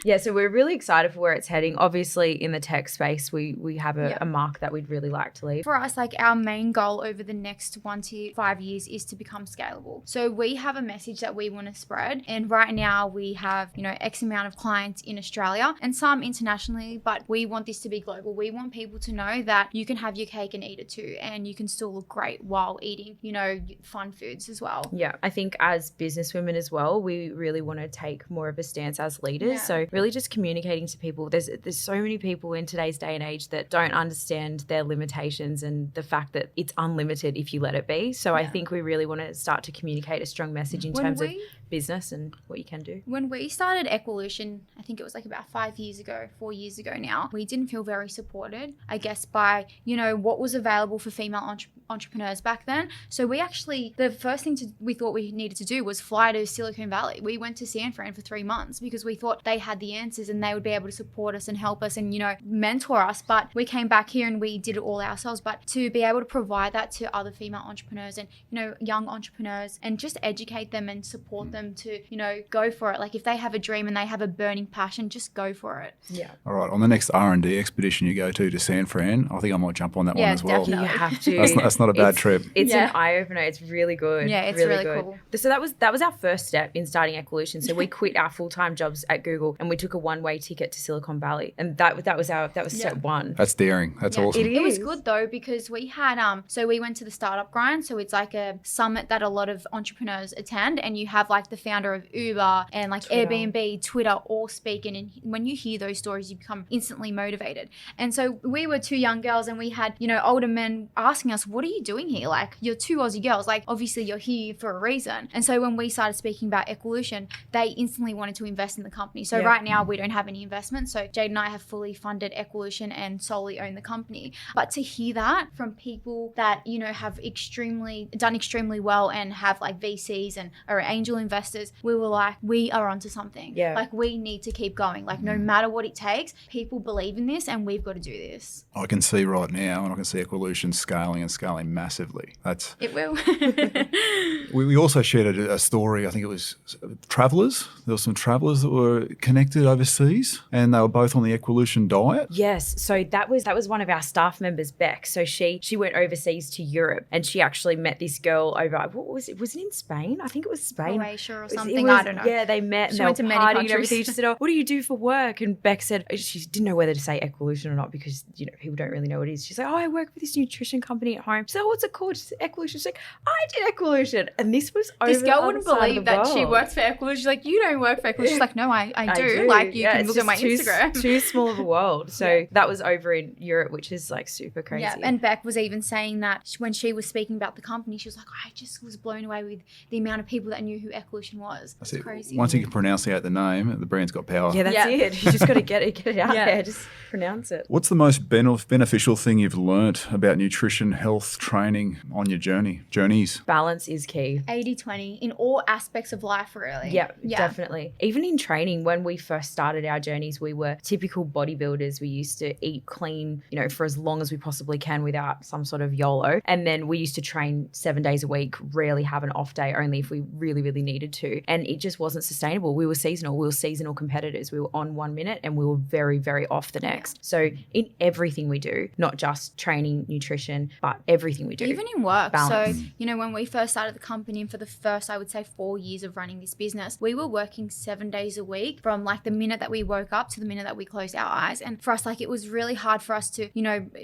Yeah, so we're really excited for where it's heading. Obviously, in the tech space, we have a mark that we'd really like to leave. For us, like our main goal over the next 1 to 5 years is to become scalable. So we have a message that we want to spread. And right now we have, you know, X amount of clients in Australia and some internationally, but we want this to be global. We want people to know that you can have your cake and eat it too. And you can still look great while eating, you know, fun foods as well. Yeah, I think as businesswomen as well, we really want to take more of a stance as leaders. So really just communicating to people. There's so many people people in today's day and age that don't understand their limitations and the fact that it's unlimited if you let it be. So I think we really want to start to communicate a strong message in terms of business and what you can do. When we started Equalution, I think it was like about 4 years ago now, we didn't feel very supported, I guess, by, what was available for female entrepreneurs back then. So we actually, the first thing we thought we needed to do was fly to Silicon Valley. We went to San Fran for 3 months because we thought they had the answers and they would be able to support us and help us and, mentor us. But we came back here and we did it all ourselves. But to be able to provide that to other female entrepreneurs and, young entrepreneurs and just educate them and support them to, go for it. Like if they have a dream and they have a burning passion, just go for it. Yeah. All right. On the next R&D expedition you go to San Fran, I think I might jump on that one as well. Definitely. You have to. That's not a bad trip. It's an eye-opener. It's really good. Yeah, it's really good. cool. So that was our first step in starting Equalution. So we quit our full-time jobs at Google and we took a one-way ticket to Silicon Valley. And that was step one. That's daring. That's awesome. It was good though because we had so we went to the startup grind. So it's like a summit that a lot of entrepreneurs attend, and you have like the founder of Uber and like Twitter. Airbnb, Twitter, all speaking. And when you hear those stories, you become instantly motivated. And so we were 2 young girls and we had, older men asking us, what are you doing here? Like, you're 2 Aussie girls. Like, obviously you're here for a reason. And so when we started speaking about Equalution, they instantly wanted to invest in the company. So right now we don't have any investment. So Jade and I have fully funded Equalution and solely own the company. But to hear that from people that, have done extremely well and have like VCs and are angel investors, we were like, we are onto something. Yeah. Like we need to keep going. Like no matter what it takes, people believe in this and we've got to do this. I can see right now, and I can see Equalution scaling massively. It will. We also shared a story, I think it was travellers. There were some travellers that were connected overseas and they were both on the Equalution diet. Yes. So that was one of our staff members, Beck. So she went overseas to Europe and she actually met this girl over, what was it? Was it in Spain? I think it was Spain. Croatia or something. I don't know. Yeah, they met and they were partying and everything. She said, what do you do for work? And Beck said, she didn't know whether to say Equalution or not because, people don't really know what it is. She's like, I work for this nutrition company at home. So what's it called? She said, Equalution. She's like, I did Equalution. And this was over this girl the wouldn't other side believe of the that world. she works for Equalution. She's like, you don't work for Equalution. She's like, no, I do. Like you can look at my Instagram. Too small of a world. So that was over in Europe, which is like super crazy. Yeah, and Beck was even saying that when she was speaking about the company, she was like, I just was blown away with the amount of people that knew who Equalution was. It's crazy. Once you can pronounce out the name, the brand's got power. Yeah, that's it. You just got to get it out there. Just pronounce it. What's the most beneficial thing you've learnt about nutrition, health, training on your journeys? Balance is key. 80-20 in all aspects of life, really. Yeah, definitely. Even in training, when we first started our journeys, we were typical bodybuilders. We used to eat clean, for as long as we possibly can without some sort of YOLO. And then we used to train 7 days a week, rarely have an off day, only if we really, really needed to. And it just wasn't sustainable. We were seasonal. We were seasonal competitors. We were on 1 minute and we were very, very off the next. So in everything we do, not just training, nutrition, but everything we do. Even in work. Balance. So, when we first started the company and for the first, I would say 4 years of running this business, we were working 7 days a week from like the minute that we woke up to the minute that we closed our eyes. And for us, like it was really hard for us to,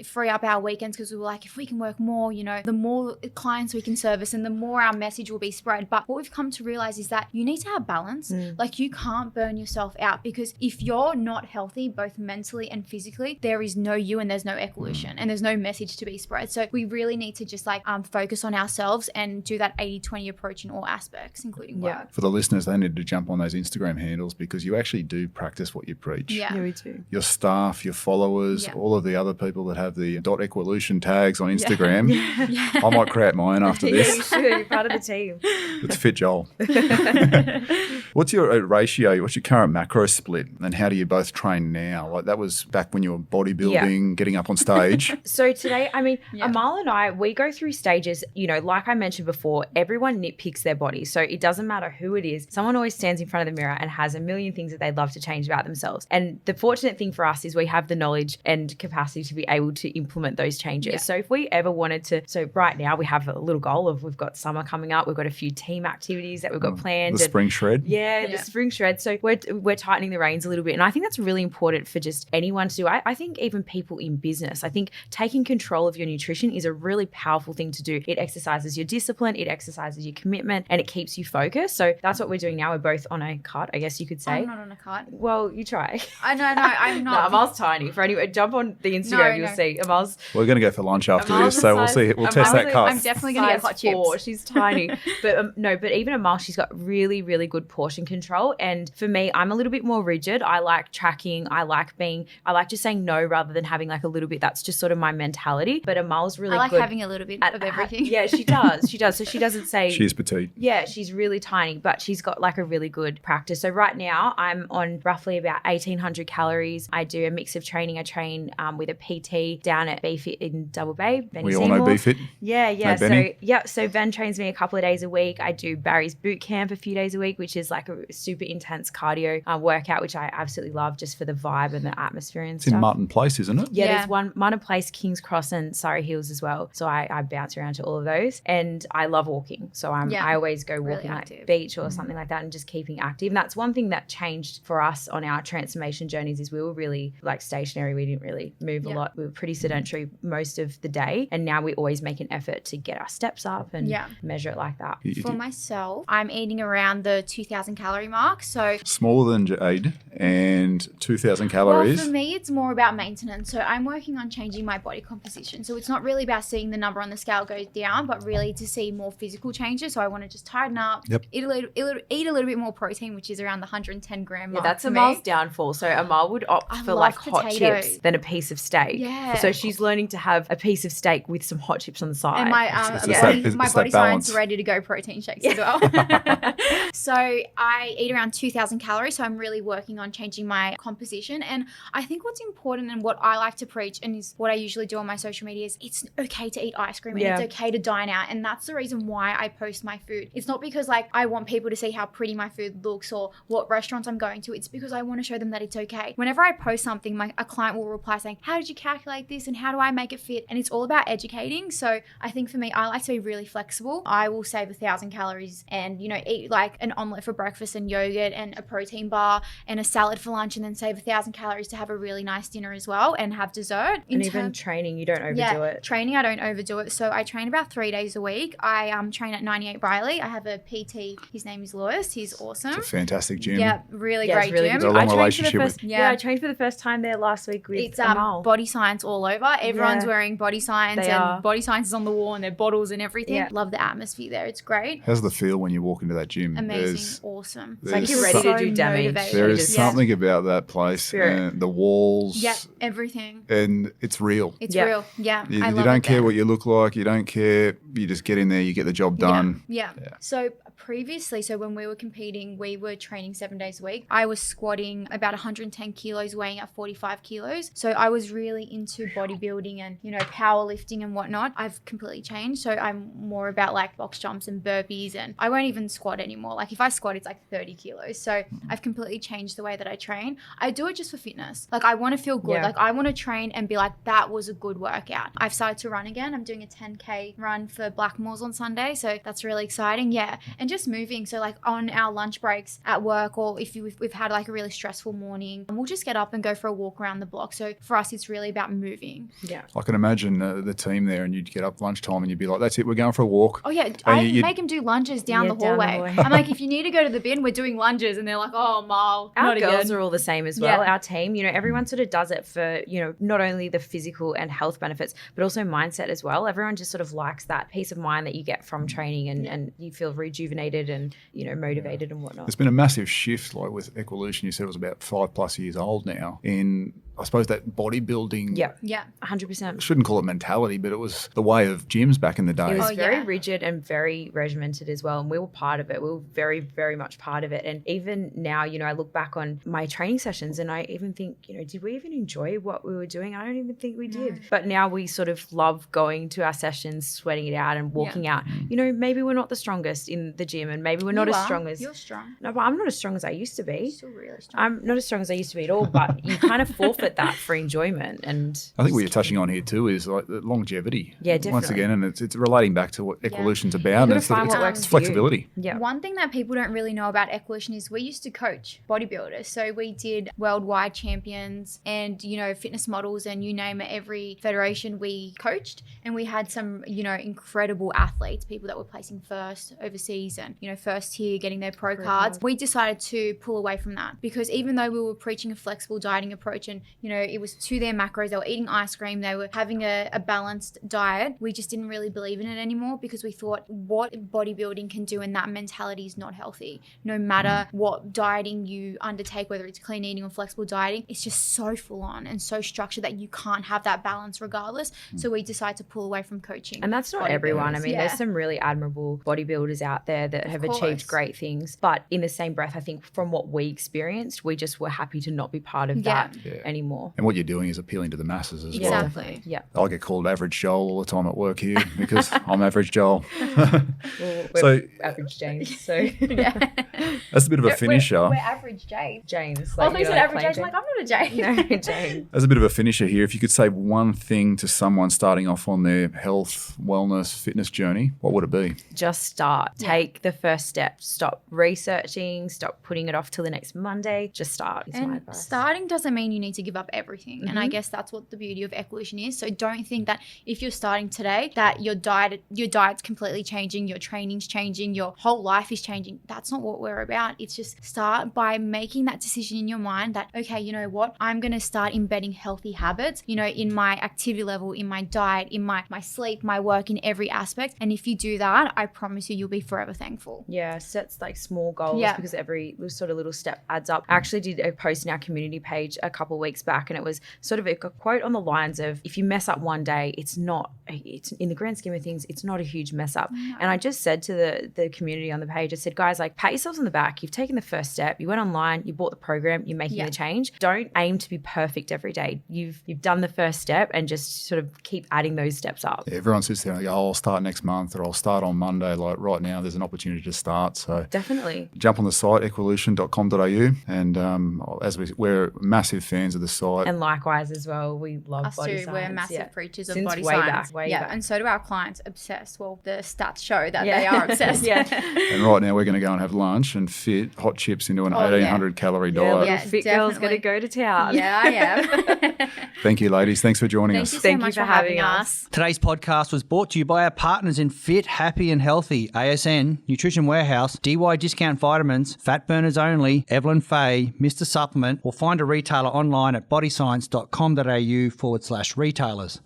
free up our weekends because we were like, if we can work more, the more clients we can service and the more our message will be spread. But what we've come to realize is that you need to have balance. Like you can't burn yourself out because if you're not healthy, both mentally and physically, there is no you and there's no Equalution and there's no message to be spread. So we really need to just focus on ourselves and do that 80-20 approach in all aspects, including work. For the listeners, they need to jump on those Instagram handles because you actually do practice what you preach. Yeah, we do. Your staff, your followers, all of the other people that have the .Equalution tags on Instagram. I might create mine after this. Yeah, you should. You're part of the team. Let's fit Joel. What's your ratio? What's your current macro split and how do you both train now? Like that was back when you were bodybuilding, getting up on stage. So today, Amal and I, we go through stages, like I mentioned before, everyone nitpicks their body. So it doesn't matter who it is. Someone always stands in front of the mirror and has a million things that they'd love to change about themselves. And the fortunate thing for us is we have the knowledge and capacity to be able to implement those changes. Yeah. So if we ever wanted to, so right now we have a little goal of we've got summer coming up. We've got a few team activities that we've got planned. The spring shred. Yeah, the spring shred. So we're tightening the reins a little bit. And I think that's really important for just anyone to do. I think even people in business, I think taking control of your nutrition is a really powerful thing to do. It exercises your discipline, it exercises your commitment, and it keeps you focused. So that's what we're doing now. We're both on a cart, I guess you could say. I'm not on a cart. Well, you try. I know, I'm not. No, Amal's tiny. For anyone, jump on the Instagram, you'll see Amal's. We're going to go for lunch after this, so we'll see. We'll test that cart. I'm definitely going to get hot chips. She's tiny. But but even Amal, she's got really, really good portion control. And for me, I'm a little bit more rigid. I like tracking. I like just saying no rather than having like a little bit. That's just sort of my mentality. But Amal's really good. I like having a little bit of everything. Yeah, she does. She does. So she doesn't say. She's petite. Yeah, she's really tiny, but she's got like a really good practice. So right now I'm on roughly about 1,800 calories. I do a mix of training. I train with a PT down at BFit in Double Bay. Benny We Seymour. all know BFit. Yeah. So Ben trains me a couple of days a week. I do Barry's boot camp a few days a week, which is like a super intense cardio workout, which I absolutely love just for the vibe and the atmosphere and It's stuff. in Martin Place, isn't it? Yeah, there's one Martin Place, King's Cross, and Surrey Hills as well. So I bounce around to all of those, and I love walking. So I always go walking really like beach or something like that, and just keeping active. And that's one thing that changed for us on our transformation journeys is we were really like stationary. We didn't really move a lot. We were pretty sedentary most of the day, and now we always make an effort to get our steps up and measure it like that. For myself, I'm eating around the 2,000 calorie mark. So smaller than Jade and 2,000 calories. Well, for me, it's more about maintenance. So I'm working on changing my body composition. So it's not really about seeing the number on the scale go down, but really to see more physical changes. So I want to just tighten up, eat a little bit more protein, which is around the 110 gram mark. Yeah, that's Amal's downfall. So Amal would opt for like hot chips than a piece of steak. Yeah. So she's learning to have a piece of steak with some hot chips on the side. And my body science is ready to go protein shakes as well. So I eat around 2,000 calories. So I'm really working on changing my composition. And I think what's important and what I like to preach and is what I usually do on my social media is it's okay to eat ice cream and it's okay to dine out. And that's the reason why I post my food. It's not because like I want people to see how pretty my food looks or what restaurants I'm going to. It's because I want to show them that it's okay. Whenever I post something, a client will reply saying, how did you calculate this and how do I make it fit? And it's all about educating. So I think for me, I like to be really flexible. I will save 1,000 calories and, eat like an omelet for breakfast and yogurt and a protein bar and a salad for lunch and then save 1,000 calories to have a really nice dinner as well and have dessert. And even training, you don't overdo it. Training, I don't overdo it. So I train about 3 days a week. I train at 98 Briley. I have a PT. His name is Lewis. He's awesome. It's a fantastic gym. Yeah, really great really gym. Got a long relationship with. Yeah, I trained for the first time there last week with It's Amal. body science all over. Everyone's wearing body science body science is on the wall and their bottles and everything. Yeah. Love the atmosphere there. It's great. How's the feel when you walk into that gym? Amazing. Awesome. It's like you're ready to do damage. There is something about that place. The walls. Yeah, everything. And it's real. It's real. Yeah. You don't care what you look like. You don't care. You just get in there. You get the job done. Yeah. So previously, when we were competing, we were training 7 days a week. I was squatting about 110 kilos, weighing at 45 kilos. So I was really into bodybuilding and, powerlifting and whatnot. I've completely changed. So I'm more about like box jumps and burpees and I won't even squat anymore. Like if I squat, it's like 30 kilos. So I've completely changed the way that I train. I do it just for fitness. Like I want to feel good. Like I want to train and be like, that was a good workout. I've started to run again. I'm doing a 10K run for Blackmores on Sunday. So that's really exciting. Yeah. And just moving. So like on our lunch breaks at work or if we've had like a really stressful morning, we'll just get up and go for a walk around the block. So for us, it's really about moving. Yeah. I can imagine the team there and you'd get up lunchtime and you'd be like, that's it, we're going for a walk. Oh yeah. I make them do lunges down the hallway. I'm like, if you need to go to the bin, we're doing lunges. And they're like, oh, Mal, our girls are all the same as well. Our team, everyone sort of does it for, not only the physical and health benefits, but also mindset as well. Everyone just sort of likes that peace of mind that you get from training and you feel rejuvenated and, motivated and whatnot. There's been a massive shift, like with Equalution, you said it was about 5+ years old now, in I suppose that bodybuilding. Yeah, 100%. I shouldn't call it mentality, but it was the way of gyms back in the day. It was very rigid and very regimented as well. And we were part of it. We were very, very much part of it. And even now, I look back on my training sessions and I even think, did we even enjoy what we were doing? I don't even think we did. But now we sort of love going to our sessions, sweating it out and walking out. Maybe we're not the strongest in the gym and maybe we're not as strong as... You're strong. No, but I'm not as strong as I used to be. You're still really strong. I'm not as strong as I used to be at all, but you kind of fall for at that for enjoyment. And I think what you're touching on here too is like the longevity. Yeah, definitely. Once again, and it's relating back to what Equalution's about. And it's flexibility. Yeah. One thing that people don't really know about Equalution is we used to coach bodybuilders. So we did worldwide champions and, fitness models and you name it, every federation we coached. And we had some, incredible athletes, people that were placing first overseas and, first tier, getting their pro cards. We decided to pull away from that because even though we were preaching a flexible dieting approach and, it was to their macros, they were eating ice cream, they were having a balanced diet, we just didn't really believe in it anymore because we thought what bodybuilding can do and that mentality is not healthy. No matter what dieting you undertake, whether it's clean eating or flexible dieting, it's just so full on and so structured that you can't have that balance regardless. So we decided to pull away from coaching. And that's not everyone. I mean, there's some really admirable bodybuilders out there that have achieved great things. But in the same breath, I think from what we experienced, we just were happy to not be part of that anymore. And what you're doing is appealing to the masses as well. Exactly. Yeah. I get called Average Joel all the time at work here because I'm Average Joel. We're Average James. So that's a bit of a finisher. We're Average James. James. Like, you said Average James. Like, I'm not a James. No, James. As a bit of a finisher here, if you could say one thing to someone starting off on their health, wellness, fitness journey, what would it be? Just start. Take the first step. Stop researching. Stop putting it off till the next Monday. Just start. Is my advice. Starting doesn't mean you need to give up everything. And I guess that's what the beauty of Equalution is. So don't think that if you're starting today that your diet's completely changing, your training's changing, your whole life is changing. That's not what we're about. It's just start by making that decision in your mind that, okay, you know what? I'm going to start embedding healthy habits, in my activity level, in my diet, in my sleep, my work, in every aspect. And if you do that, I promise you'll be forever thankful. Yeah, sets like small goals because every sort of little step adds up. I actually did a post in our community page a couple of weeks back and it was sort of a quote on the lines of, if you mess up one day, it's in the grand scheme of things, it's not a huge mess up. No. And I just said to the community on the page, I said, guys, like pat yourselves on the back. You've taken the first step. You went online, you bought the program, you're making the change. Don't aim to be perfect every day. You've done the first step and just sort of keep adding those steps up. Yeah, everyone sits there and go, I'll start next month or I'll start on Monday. Like right now, there's an opportunity to start. So definitely jump on the site, equalution.com.au. And we're massive fans of the site. And likewise as well, we love us body too. science. We're massive preachers of Since body way science. Back, way back. And so do our clients, obsessed. Well, the stats show that they are obsessed. And right now we're going to go and have lunch and fit hot chips into an 1,800 calorie diet. Yeah, fit girl's going to go to town. Yeah, I am. Thank you, ladies. Thanks for joining us. Thank you so much for having us. Today's podcast was brought to you by our partners in Fit, Happy and Healthy, ASN, Nutrition Warehouse, DY Discount Vitamins, Fat Burners Only, Evelyn Faye, Mr. Supplement, or find a retailer online at bodyscience.com.au/retailers.